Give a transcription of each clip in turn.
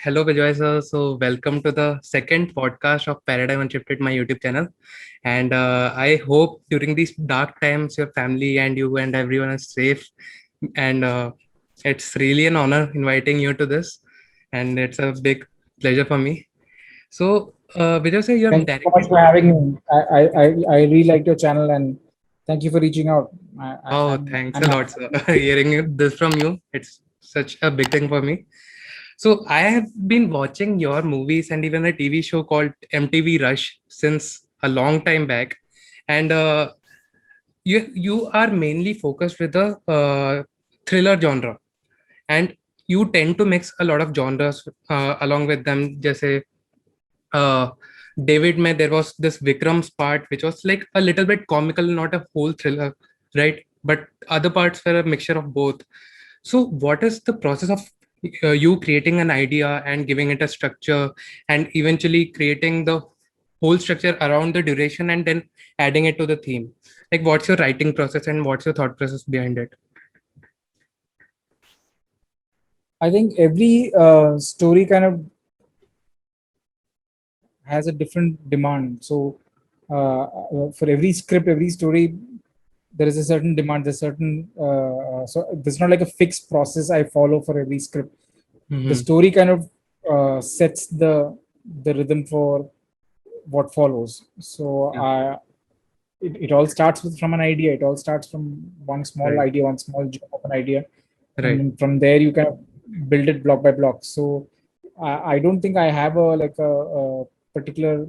Hello, Bejoy sir. So, welcome to the second podcast of Paradigm Unshifted, my YouTube channel. And I hope during these dark times, your family and you and everyone is safe. And it's really an honor inviting you to this. And it's a big pleasure for me. So, Bejoy sir, you have Thank you so much directed. for having me. I really liked your channel and thank you for reaching out. Oh, thanks I'm a happy. lot, sir. Hearing this from you, it's such a big thing for me. So I have been watching your movies and even a TV show called MTV Rush since a long time back, and you are mainly focused with the thriller genre, and you tend to mix a lot of genres along with them. Just say uh, David May, there was this Vikram's part, which was like a little bit comical, not a whole thriller, right? But other parts were a mixture of both. So, what is the process of you creating an idea and giving it a structure and eventually creating the whole structure around the duration and then adding it to the theme? Like, what's your writing process and what's your thought process behind it? I think every story kind of has a different demand. So for every script, every story, there is a certain demand. There's certain so there's not like a fixed process I follow for every script. The Mm-hmm. story kind of sets the rhythm for what follows. So Yeah, it all starts with from an idea. It all starts from one small right, idea, one small jump of an idea, and right. then from there you kind of build it block by block. So I don't think I have a particular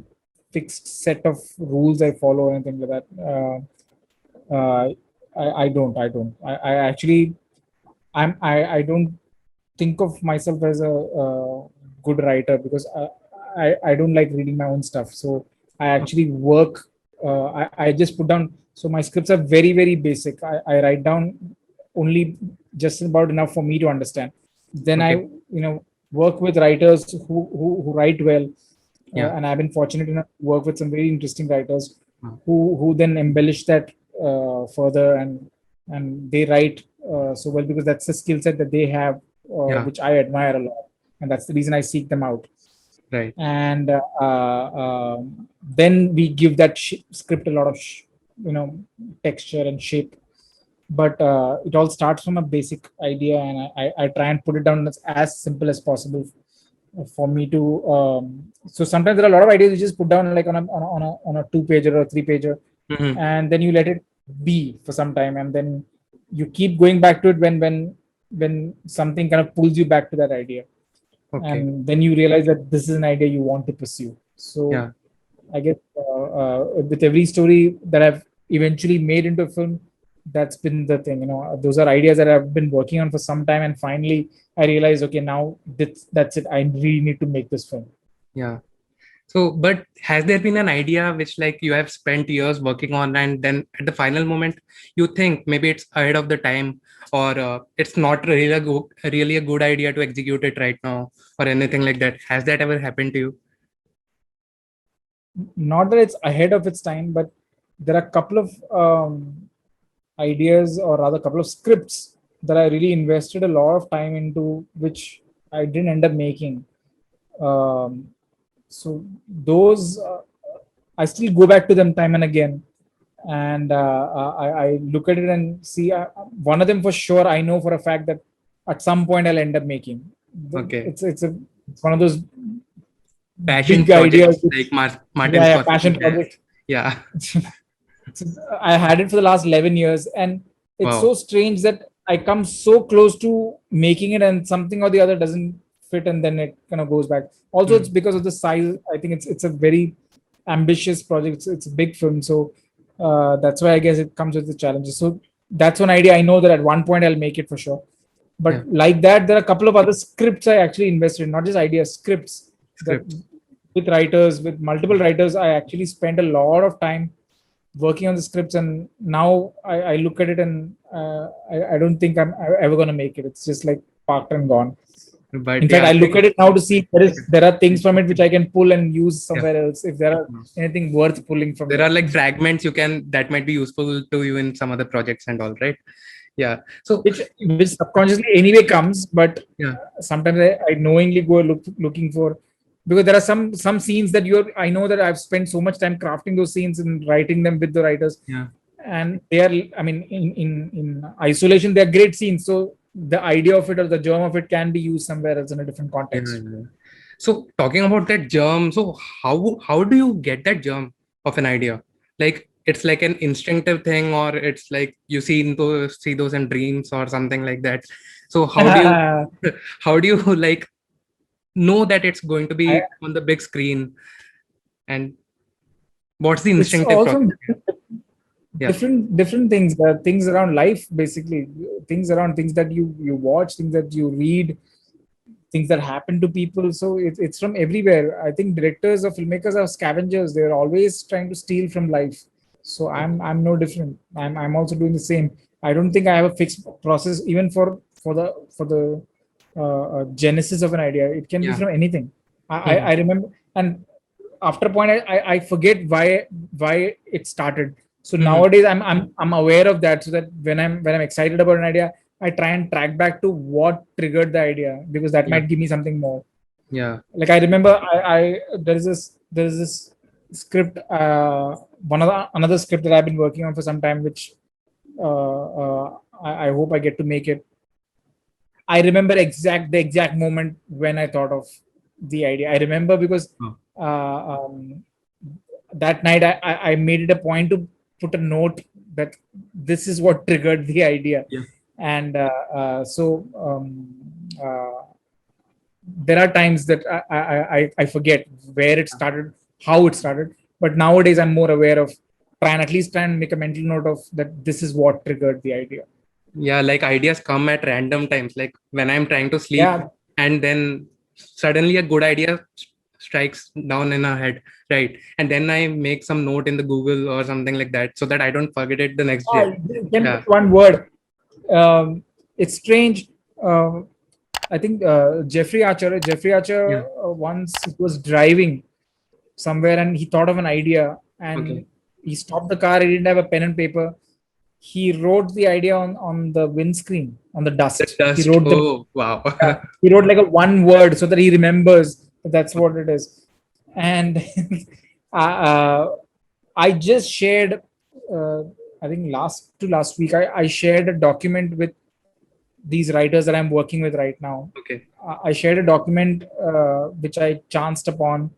fixed set of rules I follow or anything like that. I actually I don't think of myself as a good writer because I don't like reading my own stuff. So I actually work. I just put down. So my scripts are very very basic. I write down only just about enough for me to understand. Then I Okay. work with writers who write well, Yeah. and I've been fortunate enough to work with some very interesting writers uh, who then embellish that further and they write so well because that's the skill set that they have, Yeah. which I admire a lot, and that's the reason I seek them out. Right. And then we give that script a lot of texture and shape. But it all starts from a basic idea, and I try and put it down as simple as possible for me to. So sometimes there are a lot of ideas you just put down like on a 2 pager or 3 pager, Mm-hmm. and then you let it be for some time, and then you keep going back to it when something kind of pulls you back to that idea, Okay. and then you realize that this is an idea you want to pursue. So Yeah. I guess with every story that I've eventually made into a film, that's been the thing. Those are ideas that I've been working on for some time, and finally I realized, okay, now that's it. I really need to make this film. Yeah. So, but has there been an idea which like you have spent years working on and then at the final moment you think maybe it's ahead of the time or it's not really a good idea to execute it right now or anything like that? Has that ever happened to you? Not that it's ahead of its time, but there are a couple of ideas, or rather, a couple of scripts that I really invested a lot of time into, which I didn't end up making. Um, so those I still go back to them time and again, and I look at it and see one of them for sure. I know for a fact that at some point I'll end up making. Okay. It's one of those Passion big ideas. projects like Martin Yeah, passion Scorsese has. project. Yeah. I had it for the last 11 years, and it's Wow. so strange that I come so close to making it, and something or the other doesn't fit, and then it kind of goes back. Also, it's Hmm. because of the size. I think it's a very ambitious project. It's a big film, so that's why I guess it comes with the challenges. So that's one idea. I know that at one point I'll make it for sure. Yeah. But like that, there are a couple of other scripts I actually invested in, not just ideas, scripts that Scripts. with writers, with multiple writers, I actually spent a lot of time working on the scripts, and now I look at it and I don't think I'm ever going to make it. It's just like parked and gone. But In fact, yeah, I look thank at it now to see there are things from it which I can pull and use yeah. somewhere else if there are anything worth pulling from There it. are like fragments you can that might be useful to you in some other projects and all, right? Yeah. So which subconsciously anyway comes, but yeah. sometimes I knowingly go looking for, because there are some scenes that I know that I've spent so much time crafting those scenes and writing them with the writers, Yeah. and they are, I mean, in isolation they are great scenes, so the idea of it or the germ of it can be used somewhere else in a different Yeah, context. yeah. So talking about that germ, so how do you get that germ of an idea? Like it's like an instinctive thing, or it's like you see those in dreams or something like that. So how do you how do you like know that it's going to I, be on the big screen, and what's the it's instinctive also process? Yeah. different things, things around life, basically things around, things that you watch, things that you read, things that happen to people. So it's from everywhere. I think directors or filmmakers are scavengers. They're always trying to steal from life. So I'm no different. I'm also doing the same. I don't think I have a fixed process even for the genesis of an idea. It can be Yeah. from anything. I Mhm. remember, and after a point I forget why it started. So Mhm. nowadays I'm aware of that, so that when I'm excited about an idea, I try and track back to what triggered the idea, because that Yeah. might give me something more. Yeah. Like I remember, I there is this script, one of another script that I've been working on for some time, which I hope I get to make it. I remember the exact moment when I thought of the idea. I remember because Oh. that night I made it a point to put a note that this is what triggered the idea. Yeah. And so uh, there are times that I forget where it started, how it started, but nowadays I'm more aware of, try and make a mental note of that this is what triggered the idea. Yeah, like ideas come at random times, like when I'm trying to sleep, Yeah. and then suddenly a good idea strikes down in our head, right? And then I make some note in the Google or something like that, so that I don't forget it the next day. You can Yeah. put one word. It's strange. Um, I think Jeffrey Archer Yeah. once was driving somewhere and he thought of an idea, Okay. and he stopped the car. He didn't have a pen and paper. He wrote the idea on the windscreen, on the The dust. He dust. wrote Oh, wow. he wrote like a one word so that he remembers that that's what it is. And uh, uh, I just shared, uh, I think last week, I shared a document with these writers that I'm working with right now. Okay. I shared a document which I chanced upon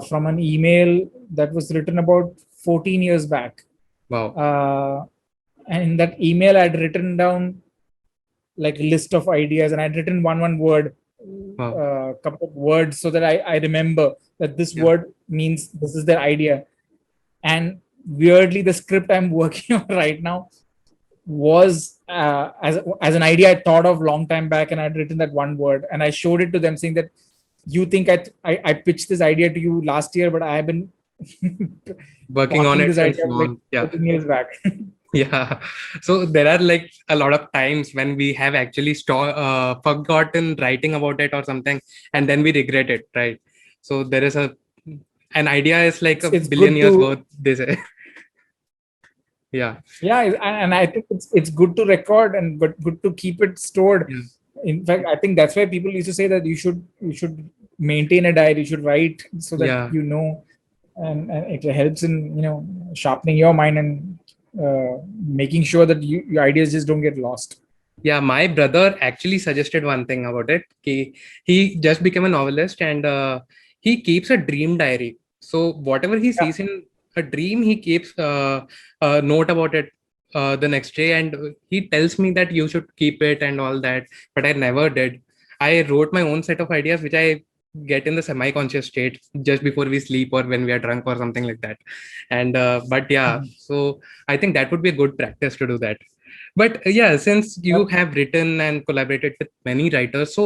from an email that was written about 14 years back. Wow. Uh, and in that email, I'd written down like a list of ideas, and I'd written one word, Wow. couple of words, so that I remember that this Yeah. word means this is their idea. And weirdly, the script I'm working on right now was as an idea I thought of long time back, and I'd written that one word, and I showed it to them, saying that you think I pitched this idea to you last year, but I have been Working on parking it this since idea like long. Yeah. 14 years back. Yeah. So there are like a lot of times when we have actually forgotten writing about it or something, and then we regret it, right? So there is an idea is like a It's billion good years to, worth, they say. Yeah. yeah, and I think it's good to record, and but good to keep it stored. Yeah. In fact, I think that's why people used to say that you should maintain a diary, you should write so that Yeah. you know, and it helps in sharpening your mind and making sure that your ideas just don't get lost. Yeah, my brother actually suggested one thing about it. He just became a novelist, and he keeps a dream diary. So whatever he Yeah. sees in a dream, he keeps a note about it the next day, and he tells me that you should keep it and all that. But I never did. I wrote my own set of ideas, which I get in the semi-conscious state just before we sleep or when we are drunk or something like that. And but yeah, Mhm. so I think that would be a good practice to do that. But yeah, since you Yep. have written and collaborated with many writers, so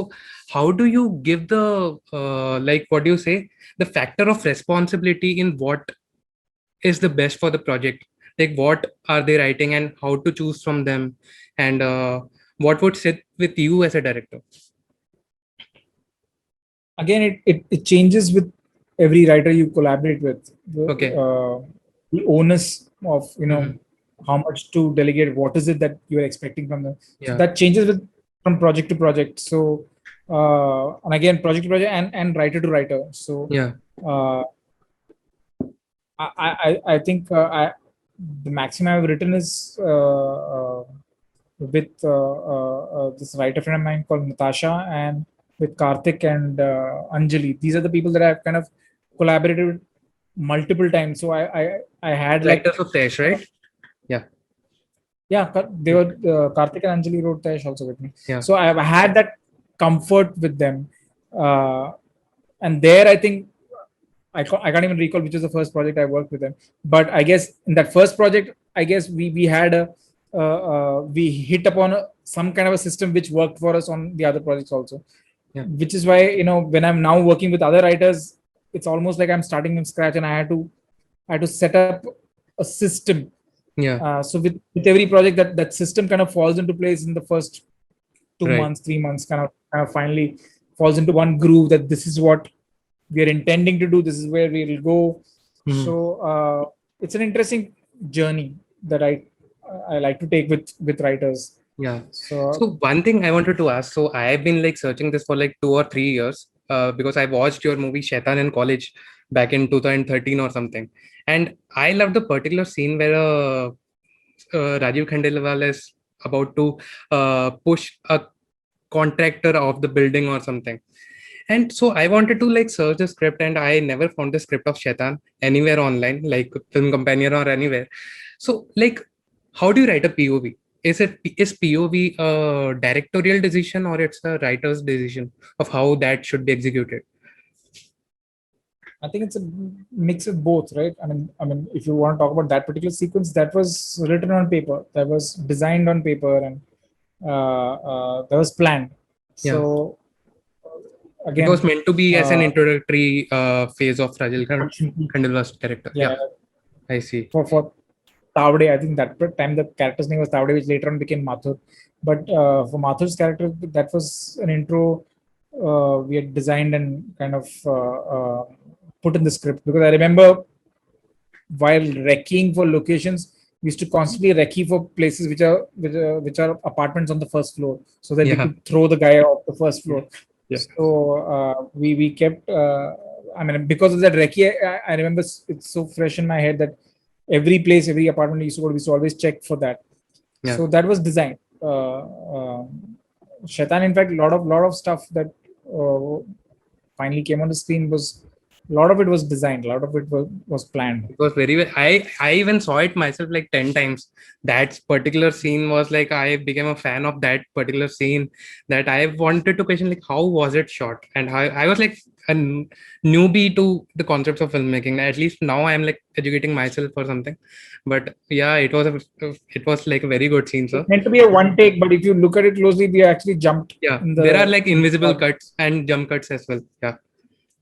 how do you give the like what do you say, the factor of responsibility in what is the best for the project? Like what are they writing and how to choose from them, and what would sit with you as a director? Again, it changes with every writer you collaborate with. Okay. The onus of Mhm. how much to delegate, what is it that you're expecting from them. So Yeah. that changes from project to project. So and again, project to project, and writer to writer. So Yeah. uh, I think the maximum I've written is with this writer friend of mine called Natasha, and with Karthik and Anjali. These are the people that I've kind of collaborated with multiple times. So I had like Writers of Taish, right? Yeah. yeah, they were Karthik and Anjali wrote Taish also with me. Yeah. So I've had that comfort with them, and there I think I can't even recall which was the first project I worked with them. But I guess in that first project, I guess we had a we hit upon some kind of a system which worked for us on the other projects also. Yeah. Which is why, you know, when I'm now working with other writers, it's almost like I'm starting from scratch, and I had to set up a system. Yeah. So with every project, that system kind of falls into place in the first 2 months, 3 months, kind of finally falls into one groove, that this is what we are intending to do, this is where we will go. Mhm. So it's an interesting journey that I like to take with writers. Yeah. So So one thing I wanted to ask. So I've been like searching this for like 2 or 3 years, because I watched your movie Shaitan in college back in 2013 or something, and I loved the particular scene where Rajiv Khandelwal is about to push a contractor off the building or something. And so I wanted to like search the script, and I never found the script of Shaitan anywhere online, like Film Companion or anywhere. So like, how do you write a POV? Is POV a directorial decision, or it's a writer's decision of how that should be executed? I think it's a mix of both, right? I mean, if you want to talk about that particular sequence, that was written on paper, that was designed on paper, and that was planned. Yeah. So It was again, meant to be as an uh, introductory phase of Khandelwal's character. yeah, Yeah, I see. for Tavde, I think that time the character's name was Tavde, which later on became Mathur. But for Mathur's character, that was an intro we had designed and kind of put in the script, because I remember while recceing for locations, we used to constantly recce for places which are apartments on the first floor, so that we Yeah. could throw the guy off the first Yeah. floor. Yeah. So we kept. I mean, because of that recce, I remember it's so fresh in my head that every place, every apartment we used to go, we used to always check for that. Yeah. So that was designed. Shaitan, in fact, lot of stuff that finally came on the screen was, a lot of it was designed, a lot of it was planned. It was very well. I even saw it myself like 10 times. That particular scene was like, I became a fan of that particular scene, that I wanted to question like, how was it shot? And how I was like a newbie to the concepts of filmmaking. At least now I'm like educating myself or something. But yeah, it was like a very good scene, sir. It's meant to be a one take, but if you look at it closely, we actually jumped Yeah, in there are the like invisible cuts and jump cuts as well. Yeah.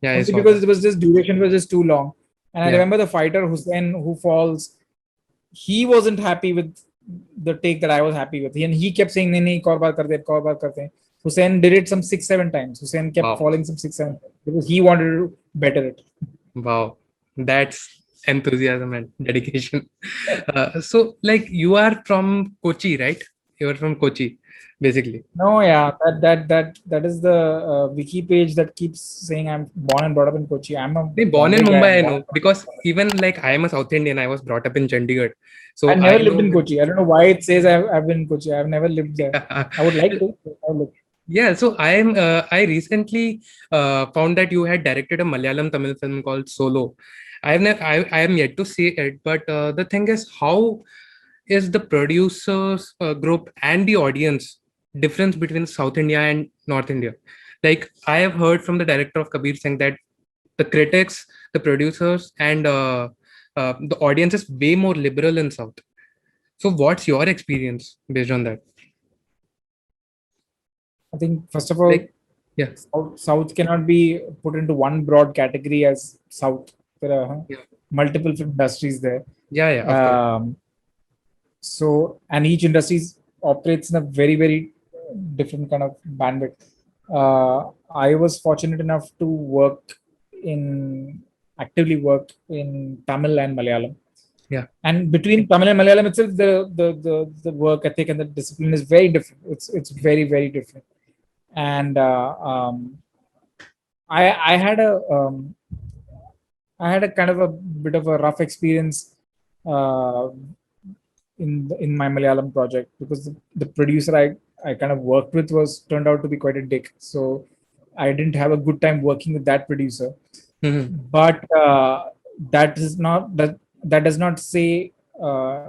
Yeah, I only saw because that. it was just duration was just too long. And I Yeah. remember the fighter Hussein who falls, he wasn't happy with the take that I was happy with. And he kept saying, "Nahi, nahi, ek aur baar karte, ek aur baar karte." Hussein did it some 6, 7 times. Hussein kept Wow. falling some 6, 7 times because he wanted to better it. Wow, that's enthusiasm and dedication. So, like, you are from Kochi, right? You are from Kochi, basically. No, yeah, that is the wiki page that keeps saying I'm born and brought up in Kochi. I'm a Born in Bombay guy. Mumbai, I'm I born. know, because even like I am a South Indian, I was brought up in Chandigarh, I so never I lived know. in Kochi. I don't know why it says I've been in Kochi. I've never lived there. I would like to. I would like- Yeah, so I recently found that you had directed a Malayalam Tamil film called Solo. I am yet to see it, but the thing is, how is the producers group and the audience difference between South India and North India? Like, I have heard from the director of Kabir saying that the critics, the producers, and the audience is way more liberal in South. So what's your experience based on that? I think first of all, Like, yeah. South cannot be put into one broad category as South. There are Yeah. multiple film industries there. Yeah, yeah, of course. So, and each industry operates in a very different kind of bandwidth. I was fortunate enough to actively work in Tamil and Malayalam. Yeah. And between Tamil and Malayalam itself, the work ethic and the discipline is very different. It's very, very different. And I had a kind of a bit of a rough experience uh, in my Malayalam project, because the producer I kind of worked with was turned out to be quite a dick. So I didn't have a good time working with that producer. Mm-hmm. But that does not say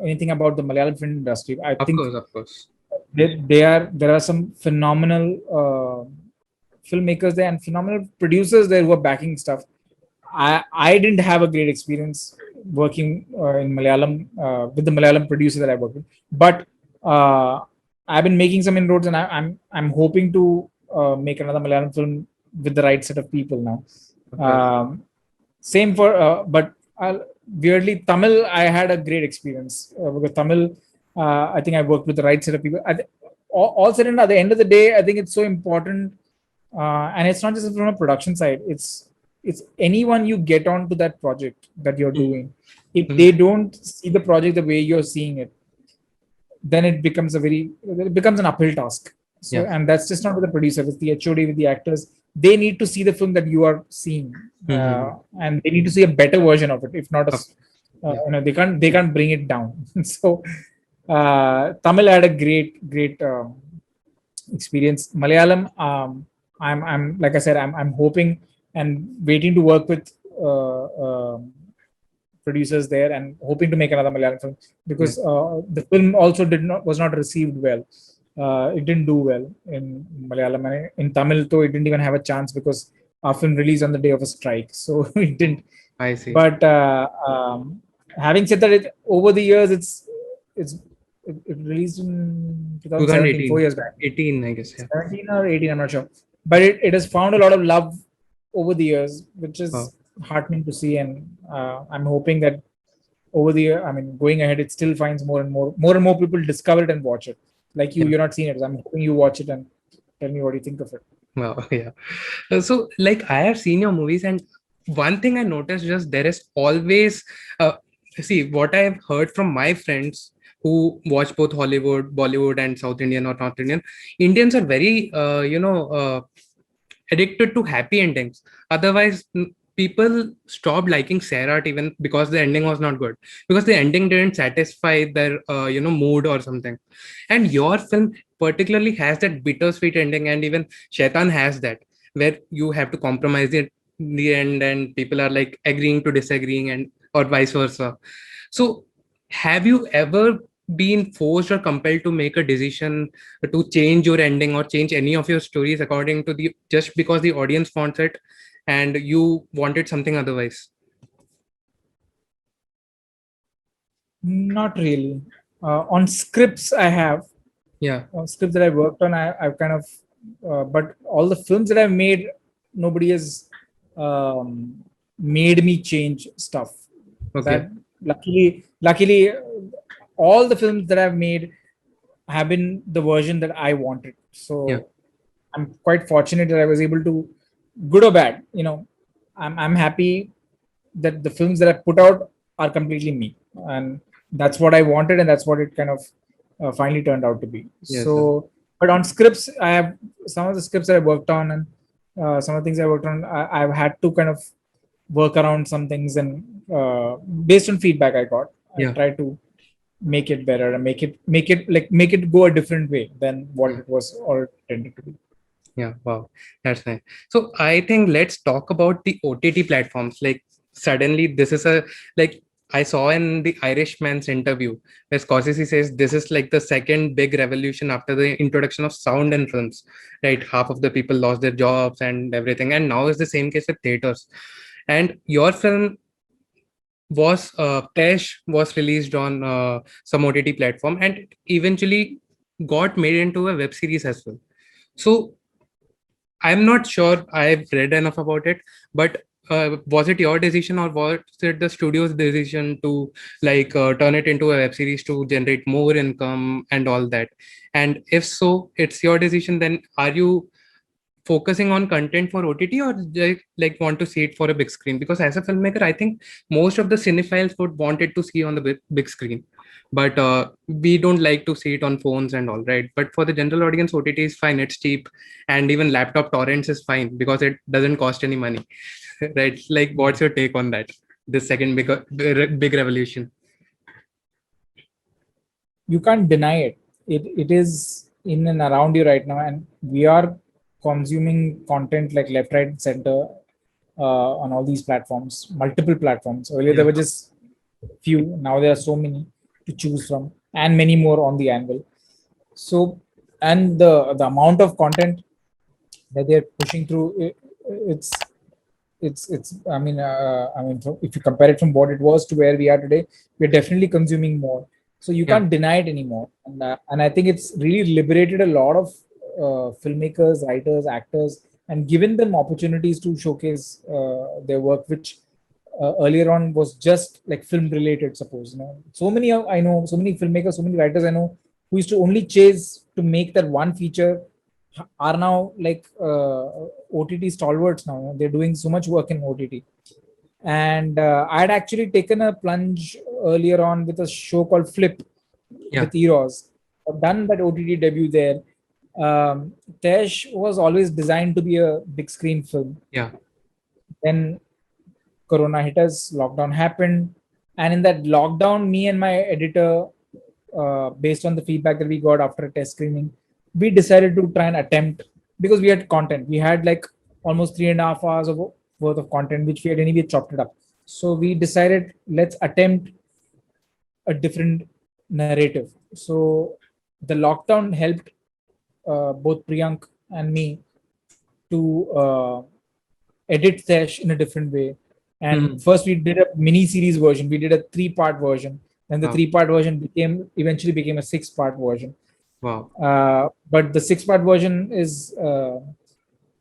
anything about the Malayalam film industry. I Of think course, of course. there are some phenomenal filmmakers there and phenomenal producers there who are backing stuff. I didn't have a great experience working in Malayalam with the Malayalam producer that I worked with, but I've been making some inroads, and I'm hoping to make another Malayalam film with the right set of people now. Okay. Same for but weirdly Tamil, I had a great experience because Tamil, I think I worked with the right set of people. All said and done, at the end of the day, I think it's so important, and it's not just from a production side. It's anyone you get onto that project that you're doing. If Mm-hmm. they don't see the project the way you're seeing it, then it becomes an uphill task. So, Yeah. and that's just not with the producer, with the HOD, with the actors. They need to see the film that you are seeing, Mm-hmm. and they need to see a better version of it. If not, Yeah. they can't bring it down. So, Tamil had a great experience. Malayalam, I'm like I said, I'm hoping and waiting to work with uh, um producers there, and hoping to make another Malayalam film, Yeah. because the film also was not received well. It didn't do well in Malayalam, and in Tamil though it didn't even have a chance because our film released on the day of a strike, so it didn't. I see. But having said that, over the years it released in 2017, 2018. 4 years back, 18, I guess. Yeah. 17 or 18, I'm not sure. But it has found a lot of love over the years, which Wow. is heartening to see. And I'm hoping that over the year, I mean, going ahead, it still finds more and more people discover it and watch it. Like you, Yeah. you're not seeing it. I'm hoping you watch it and tell me what you think of it. Wow. Yeah. So, like, I have seen your movies, and one thing I noticed, just there is always, uh, see, what I have heard from my friends who watch both Hollywood, Bollywood, and South Indian or North Indian, Indians are very, addicted to happy endings. Otherwise, people stopped liking Sarah even because the ending was not good, because the ending didn't satisfy their, mood or something. And your film particularly has that bittersweet ending, and even Shaitan has that, where you have to compromise it in the end, and people are like agreeing to disagreeing, and or vice versa. So, have you ever been forced or compelled to make a decision to change your ending or change any of your stories according to the just because the audience wants it and you wanted something otherwise? Not really. On scripts, I have Yeah. scripts that I worked on. I've kind of, but all the films that I've made, nobody has made me change stuff. Okay. That luckily, all the films that I've made have been the version that I wanted. Yeah. So I'm quite fortunate that I was able to, good or bad, I'm happy that the films that I put out are completely me, and that's what I wanted, and that's what it kind of finally turned out to be. Yes, sir. So, but on scripts, I have some of the scripts that I worked on, and some of the things I worked on, I've had to kind of work around some things, and based on feedback I got, I Yeah. tried to make it better and make it go a different way than what Yeah. it was all intended to be. Yeah, wow, that's nice. So I think let's talk about the OTT platforms. Like suddenly, this is a like I saw in the Irishman's interview where Scorsese says this is like the second big revolution after the introduction of sound in films. Right, half of the people lost their jobs and everything, and now is the same case with theaters. And your film was Taish was released on some OTT platform, and it eventually got made into a web series as well. So I'm not sure I've read enough about it, but was it your decision or was it the studio's decision to like turn it into a web series to generate more income and all that? And if so, it's your decision, then are you focusing on content for OTT, or like want to see it for a big screen? Because as a filmmaker, I think most of the cinephiles would want it to see on the big screen, but we don't like to see it on phones and all, right? But for the general audience, OTT is fine, it's cheap, and even laptop torrents is fine because it doesn't cost any money. Right? Like, what's your take on that? This second big revolution. You can't deny it. It is in and around you right now, and we are consuming content like left, right, center on all these platforms, multiple platforms. Earlier there Yeah. were just few. Now there are so many to choose from, and many more on the anvil. So, and the amount of content that they're pushing through, it's I mean, if you compare it from what it was to where we are today, we're definitely consuming more. So you Yeah. can't deny it anymore. And I think it's really liberated a lot of filmmakers, writers, actors, and given them opportunities to showcase their work, which earlier on was just like film related. Suppose so many I know, so many filmmakers, so many writers I know who used to only chase to make that one feature are now like OTT stalwarts now. They're doing so much work in OTT. And I had actually taken a plunge earlier on with a show called Flip Yeah. with Eros. I've done that OTT debut there. Taish was always designed to be a big screen film. Yeah. Then Corona hit us, lockdown happened. And in that lockdown, me and my editor, based on the feedback that we got after a test screening, we decided to try and attempt, because we had content. We had like almost 3.5 hours of worth of content, which we had anyway chopped it up. So we decided, let's attempt a different narrative. So the lockdown helped both Priyank and me to edit Tesh in a different way. And Mhm. first we did a mini series version. We did a 3-part version. Then the Wow. 3-part version eventually became a 6-part version. Wow. But the 6-part version is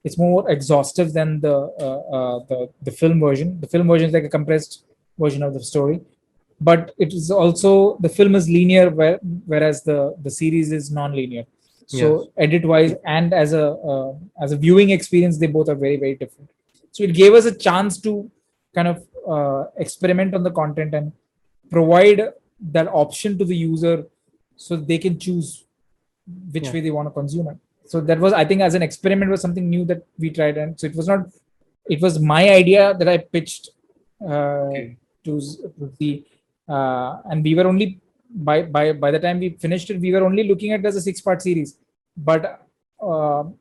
it's more exhaustive than the film version. The film version is like a compressed version of the story, but it is also, the film is linear, whereas the series is non-linear. Yeah. So edit wise and as a viewing experience, they both are very, very different. So it gave us a chance to kind of experiment on the content and provide that option to the user so they can choose which Yeah. way they want to consume it. So that was, I think, as an experiment, was something new that we tried. And so it was not, it was my idea that I pitched uh, Okay. to the and we were only, by the time we finished it, we were only looking at it as a 6-part series. But Tarun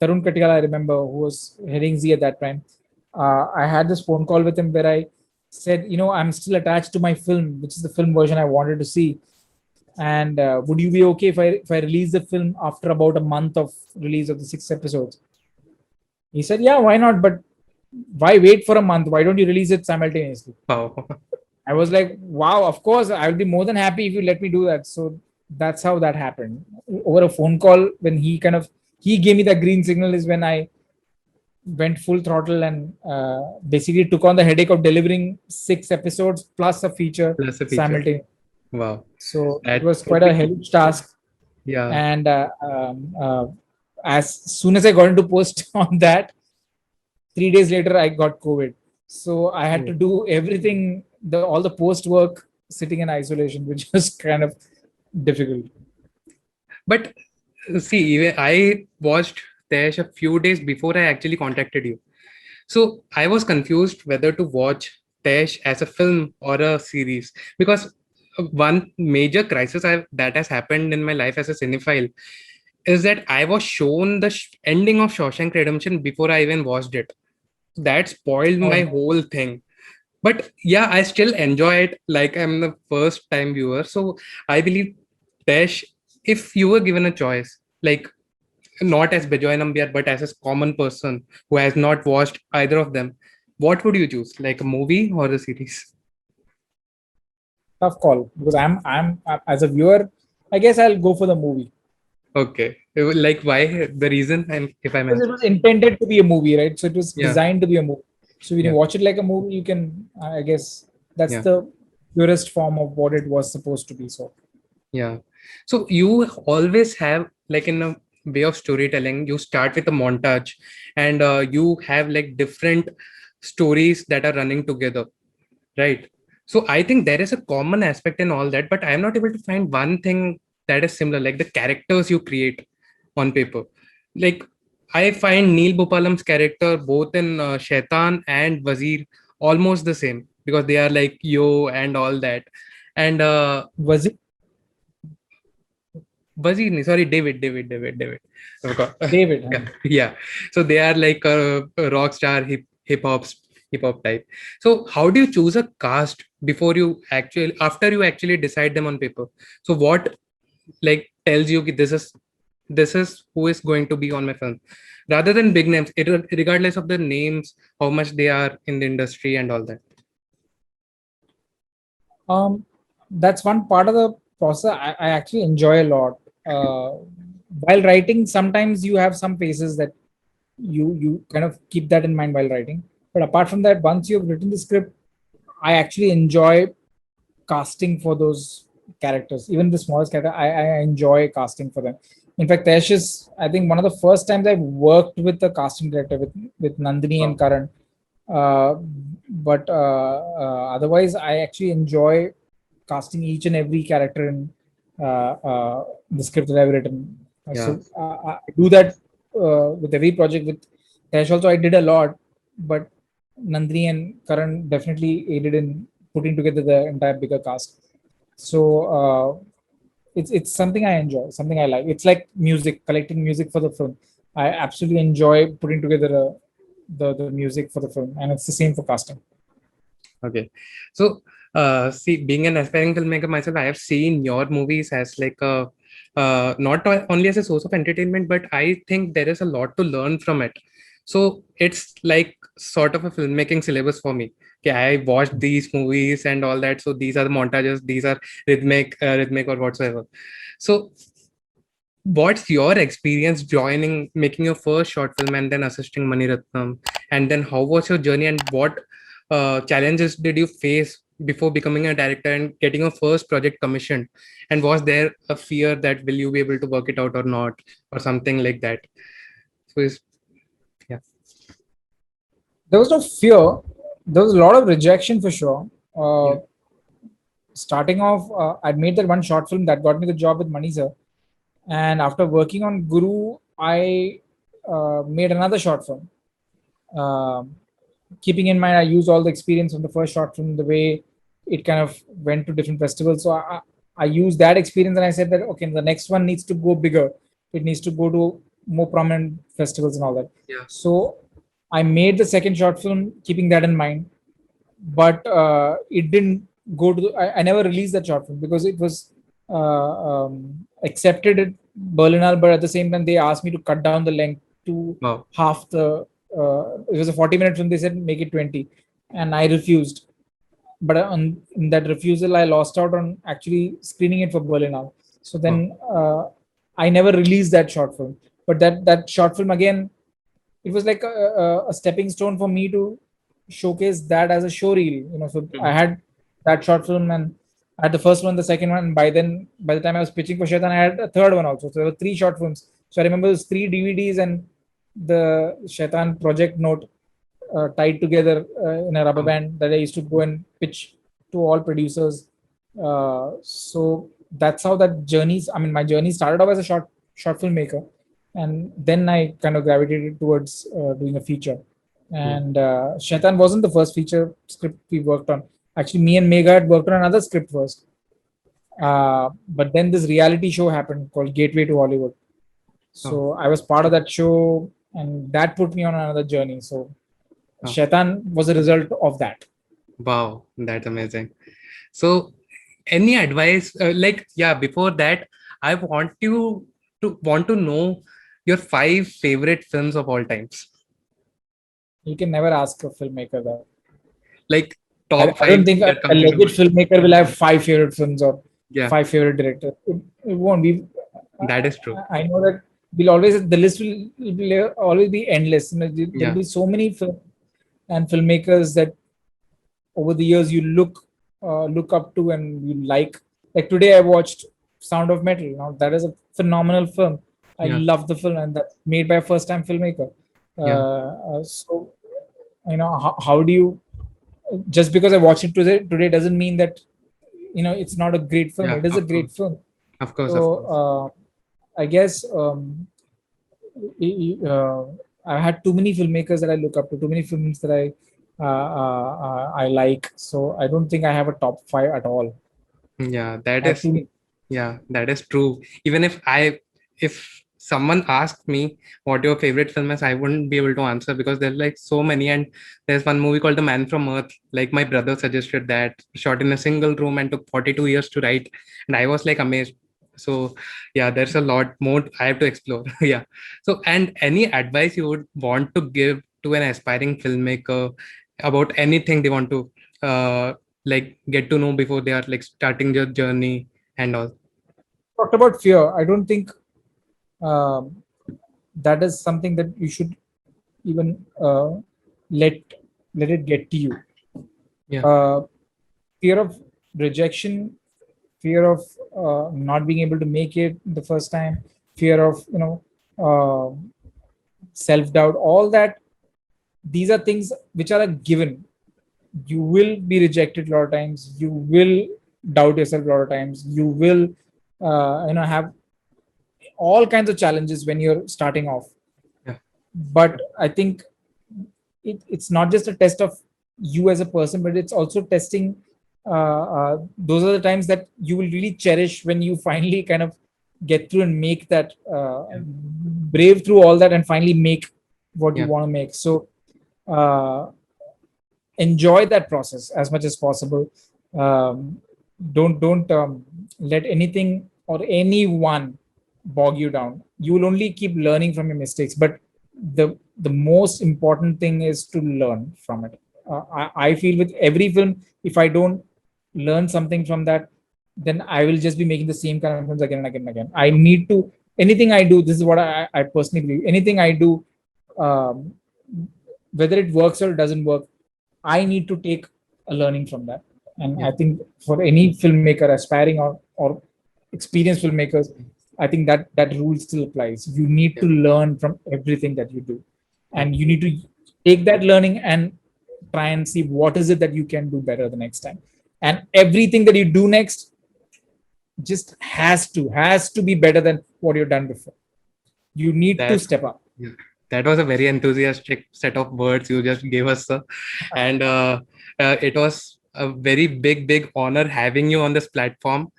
Katikala, I remember, who was heading Z at that time, I had this phone call with him where I said, I'm still attached to my film, which is the film version I wanted to see. And would you be okay if I release the film after about a month of release of the 6 episodes? He said, yeah, why not? But why wait for a month? Why don't you release it simultaneously? Wow. I was like, wow, of course, I'll be more than happy if you let me do that. So that's how that happened. Over a phone call, when he gave me the green signal, is when I went full throttle and basically took on the headache of delivering 6 episodes plus a feature Plus a feature. simultaneously. Wow. So it That was would quite a be. hellish task. Yeah. And as soon as I got into post on that, 3 days later I got COVID. So I had to Oh. do everything, all the post work sitting in isolation, which was kind of difficult. But see, even I watched Tesh a few days before I actually contacted you. So I was confused whether to watch Tesh as a film or a series, because one major crisis that has happened in my life as a cinephile is that I was shown the ending of Shawshank Redemption before I even watched it. That spoiled Oh my no. whole thing. But yeah, I still enjoy it like I'm the first time viewer. So I believe Tesh, if you were given a choice, like not as Bejoy Nambiar, but as a common person who has not watched either of them, what would you choose? Like a movie or a series? Tough call, because I'm as a viewer, I guess I'll go for the movie. Okay. Like why? The reason, and if I may Because ask. it was intended to be a movie, right? So it was Yeah. designed to be a movie. So when you Yeah. watch it like a movie, you can, I guess, that's Yeah. the purest form of what it was supposed to be. So Yeah. So you always have like in a way of storytelling. You start with a montage, and you have like different stories that are running together, right? So I think there is a common aspect in all that, but I am not able to find one thing that is similar, like the characters you create on paper. Like I find Neil Bopalam's character both in Shaitan and Wazir almost the same, because they are like yo and all that. And Was it Wazir, sorry, David. I forgot. David? Yeah, yeah. So they are like a rock star hip hop type. So how do you choose a cast before you actually, after you actually decide them on paper? So what like tells you that this is who is going to be on my film, rather than big names, regardless of the names, how much they are in the industry and all that. Um, that's one part of the process I actually enjoy a lot. While writing, sometimes you have some phases that you kind of keep that in mind while writing. But apart from that, once you've written the script, I actually enjoy casting for those characters. Even the smallest character, I enjoy casting for them. In fact, Taish is, I think, one of the first times I worked with a casting director with Nandini and Wow. Karan. Uh, but otherwise, I actually enjoy casting each and every character in the script that I've written. Yeah. I do that with every project. With Tash also, I did a lot, but Nandini and Karan definitely aided in putting together the entire bigger cast. So it's something I enjoy, something I like. It's like music, collecting music for the film. I absolutely enjoy putting together the music for the film, and it's the same for casting. Okay. So, see, being an aspiring filmmaker myself, I have seen your movies as like a, not only as a source of entertainment, but I think there is a lot to learn from it. So it's like sort of a filmmaking syllabus for me. Okay, I watched these movies and all that. So these are the montages, these are rhythmic or whatsoever. So what's your experience joining, making your first short film and then assisting Mani Ratnam? And then how was your journey, and what challenges did you face before becoming a director and getting your first project commissioned? And was there a fear that will you be able to work it out or not, or something like that? So yeah. There was no fear. There was a lot of rejection for sure. Yeah. Starting off, I'd made that one short film that got me the job with Maniza. And after working on Guru, I made another short film. Um Keeping in mind, I used all the experience from the first short film, the way it kind of went to different festivals. So I used that experience and I said that, okay, the next one needs to go bigger. It needs to go to more prominent festivals and all that. Yeah. So I made the second short film keeping that in mind, but it didn't go to. I never released that short film because it was accepted at Berlinale, but at the same time they asked me to cut down the length to Wow. half the. It was a 40-minute film. They said make it 20, and I refused. But in that refusal, I lost out on actually screening it for Berlinale. So Wow. then I never released that short film. But that short film again, it was like a stepping stone for me to showcase that as a show reel. So I Mhm. had that short film and I had the first one, the second one. And by then, by the time I was pitching for Shaitan, I had a third one also. So there were three short films. So I remember those three DVDs and the Shaitan project note tied together in a rubber Wow. band that I used to go and pitch to all producers. So that's how that journey. I mean, my journey started off as a short filmmaker, and then I kind of gravitated towards doing a feature. Hmm. And Shaitan wasn't the first feature script we worked on. Actually, me and Megha had worked on another script first. But then this reality show happened called Gateway to Hollywood. Oh, So I was part of that show, and that put me on another journey. So oh, Shaitan was a result of that. wow, that's amazing. So, any advice? Like, yeah, before that, I want to know your five favorite films of all times. You can never ask a filmmaker that. Like I, top I don't five think you're a legit comfortable. filmmaker will have five favorite films or Yeah, five favorite directors. It won't be. that is true. I know that will always the list will always be endless. There'll Yeah. be so many film and filmmakers that over the years you look up to and you like. Like today, I watched Sound of Metal. Now that is a phenomenal film. I Yeah. love the film, and that's made by a first-time filmmaker. Yeah. So, how do you, just because I watch it today doesn't mean that it's not a great film. Yeah. It is a Of course. great film. Of course. So Of course. I guess I had too many filmmakers that I look up to, too many films that I like. So I don't think I have a top five at all. Yeah. That I have is. too many. Yeah, that is true. Even if someone asked me what your favorite film is, I wouldn't be able to answer because there's like so many. And there's one movie called The Man from Earth. Like my brother suggested that, shot in a single room and took 42 years to write, and I was like amazed. So yeah, there's a lot more I have to explore. Yeah. So, and any advice you would want to give to an aspiring filmmaker about anything they want to like get to know before they are like starting their journey and all. Talked about fear. I don't think um, that is something that you should even let let it get to you. Yeah. Uh, Fear of rejection, fear of not being able to make it the first time, fear of uh, self doubt, all that. These are things which are a given. You will be rejected a lot of times. You will doubt yourself a lot of times. You will have all kinds of challenges when you're starting off. Yeah. But I think it's not just a test of you as a person, but it's also testing. Those are the times that you will really cherish when you finally kind of get through and make that Yeah. brave through all that and finally make what you Yeah. want to make. So enjoy that process as much as possible. Um, don't let anything or anyone bog you down. You will only keep learning from your mistakes, but the most important thing is to learn from it. I feel with every film, if I don't learn something from that, then I will just be making the same kind of films again and again and again. I need to, anything I do, this is what I personally believe. Anything I do, um, whether it works or it doesn't work, I need to take a learning from that. And Yeah. I think for any filmmaker aspiring or experienced filmmakers, I think that rule still applies. You need Yeah. to learn from everything that you do. Yeah. And you need to take that learning and try and see what is it that you can do better the next time. And everything that you do next just has to be better than what you've done before. You need to That. step up. Yeah. That was a very enthusiastic set of words you just gave us, sir. And it was a very big honor having you on this platform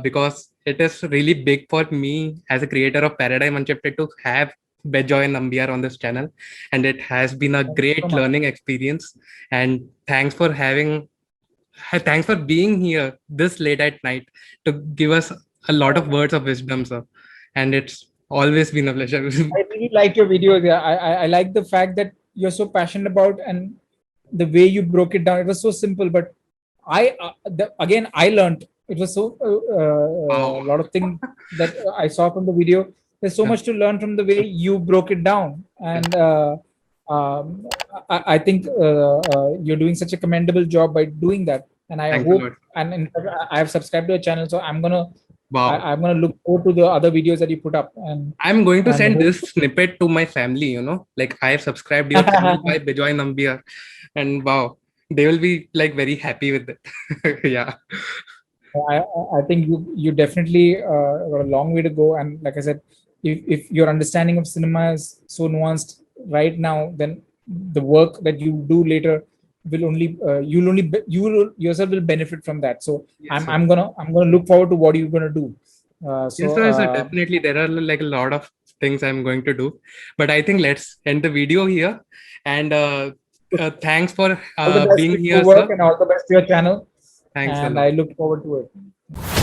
because it is really big for me as a creator of Paradigm Unshifted to have Bejoy Nambiar on this channel, and it has been a Thank you so great much. learning experience. And thanks for being here this late at night to give us a lot of words of wisdom, sir. And it's always been a pleasure. I really like your videos. Yeah, I like the fact that you're so passionate about and the way you broke it down. It was so simple, but again I learned. It was so Wow. a lot of things that I saw from the video. There's so Yeah. much to learn from the way you broke it down, Yeah. and um, I think you're doing such a commendable job by doing that. And I Thanks a hope, lot. and in fact, I have subscribed to your channel, so Wow. I'm gonna look forward to the other videos that you put up, I'm going to and send hope. this snippet to my family, like I have subscribed your channel by Bejoy Nambiar, and wow, they will be like very happy with it. Yeah. I think you definitely got a long way to go. And like I said, if your understanding of cinema is so nuanced right now, then the work that you do later will only you will yourself will benefit from that. So Yes, sir. I'm gonna look forward to what you're gonna do. Yes, sir. So definitely there are like a lot of things I'm going to do, but I think let's end the video here. And thanks for all the best being to your here, work sir. and all the best to your channel. Thanks a And lot. I look forward to it.